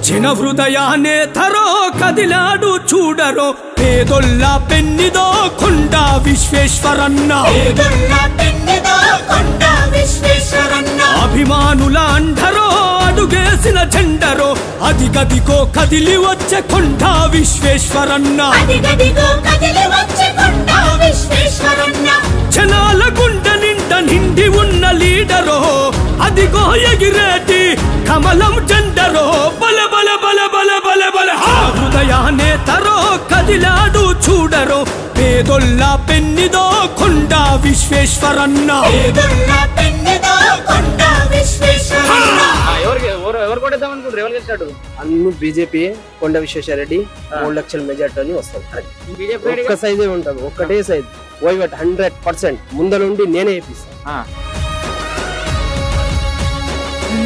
జన హృదయానే తరో కదిలాడు చూడరో పేదొల్ల పెన్నిదో కొండ విశ్వేశ్వరన్న అభిమానుల అండరో అడుగేసిన జెండరో అదిగదిగో కదిలి వచ్చే కొండ విశ్వేశ్వరన్న జనాల గుండె నిండా నిండి ఉన్న లీడరో అదిగో ఎగిరేటి కమలం జెండరో బల బల బల బల బల బల హృదయానే తరో కదిలాడు చూడరో పేదొల్ల పెన్నిదో కొండ విశ్వేశ్వరన్న బీజేపీ కొండ విశ్వేశ్వరరెడ్డి 3 లక్షల మెజార్టీ వస్తుంది. ఒక్క సైజే ఉంటుంది, ఒక్కటే సైజ్ 100% ముందలుండి నేనే వేపిస్తాను.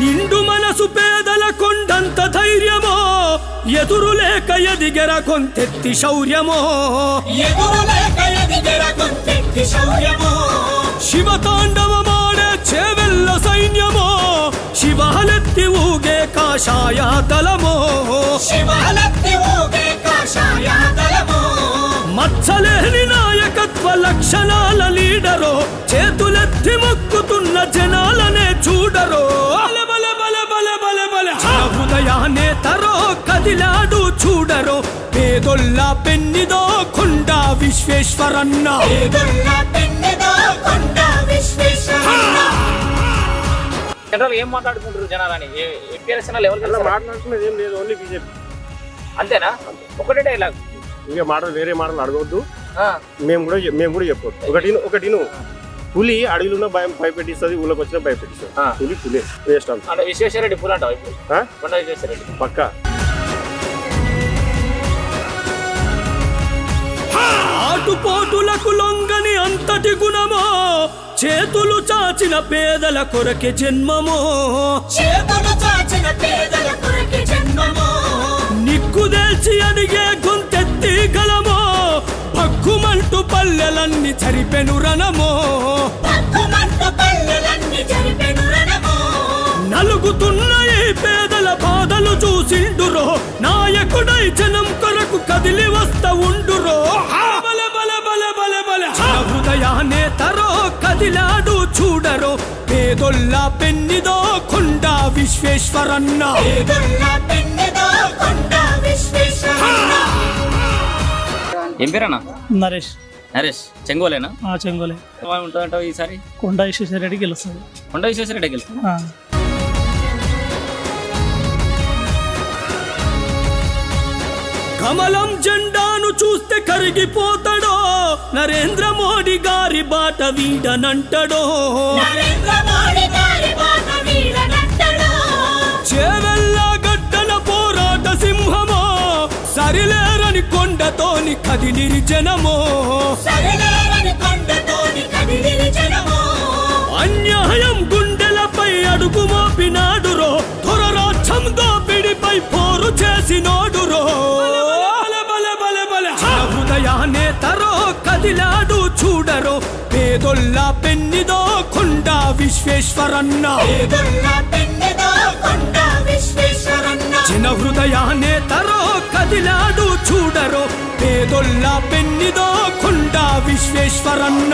నిండు మనసు పేదల కొండంత ధైర్యమో ఎదురు లేక ఎదిగెర కొంతెత్తి శౌర్యమో శివతాండవమాడే చేవెల్ల సైన్యమో శివాలెత్తి ఊగే కాషాయ దళమో మచ్చలేని నాయకత్వ లక్షణాల లీడరో చేతులెత్తి మొక్కుతున్న జనాలనే చూడరో హృదయానే తరో కదిలాడు చూడరో పేదొల్ల పెన్నిదో కొండ విశ్వేశ్వరన్న ఏం మాట్లాడుకుంటారు జనాలని? మాట్లాడుతున్నది ఏం లేదు, ఓన్లీ బీజేపీ అంతేనా? ఒకటే డైలాగ్, ఇంకా మాటలు వేరే మాటలు అడగవద్దు. మేము కూడా చెప్పొద్దు. ఒకటి పులి అడవిలో భయపెట్టిస్తుంది, ఊళ్ళకి వచ్చినా భయపెట్టిస్తుంది. పులి వేస్ట్ అంటే విశ్వేశ్వరరెడ్డి పులి అంటావు ఇప్పుడు? విశ్వేశ్వరరెడ్డి పక్క ఆటుపోటులకు లొంగని అంతటి గుణమో చేతులు చాచిన పేదల కొరకే జన్మమో నిక్కుదేల్చి అడిగే గొంతెత్తి గలమో భక్కుమంటూ పల్లెలన్నీ చరిపెను రణమో నలుగుతున్న ఈ పేదల బాధలు చూసిండురో నాయకుడై జనం కొరకు కదిలి వస్తా ఉండురో హృదయానే తరో కదిలాడు చూడరో పేదొల్ల పెన్నిదో కొండ విశ్వేశ్వరన్న ఏం పేరన్నా? నరేష్. నరేష్ చెంగోలేనా? చెంగోలే. ఉంటుందంటావు ఈసారి? కొండ విశ్వేశ్వరరెడ్డి గెలుస్తుంది. కొండ విశ్వేశ్వరరెడ్డి గెలుస్తుంది. కమలం జెండాను చూస్తే కరిగిపోతాడో నరేంద్ర మోడీ గారి బాట వీడనంటడో చేవెల్ల గడ్డల పోరాట సింహమో సరిలేరని కొండతోని కదిలిరి జనమో అన్యాయం గుండెలపై అడుగు మోపినాడురో ధొరరాజ్యం దోపిడిపై పోరు చేసినోడురో హృదయానే తరో కదిలాడు చూడరో పేదొల్ల పెన్నిదో కొండ విశ్వేశ్వరన్న జన హృదయానే తరో కదిలాడు చూడరో పేదొల్ల పెన్నిదో కొండ విశ్వేశ్వరన్న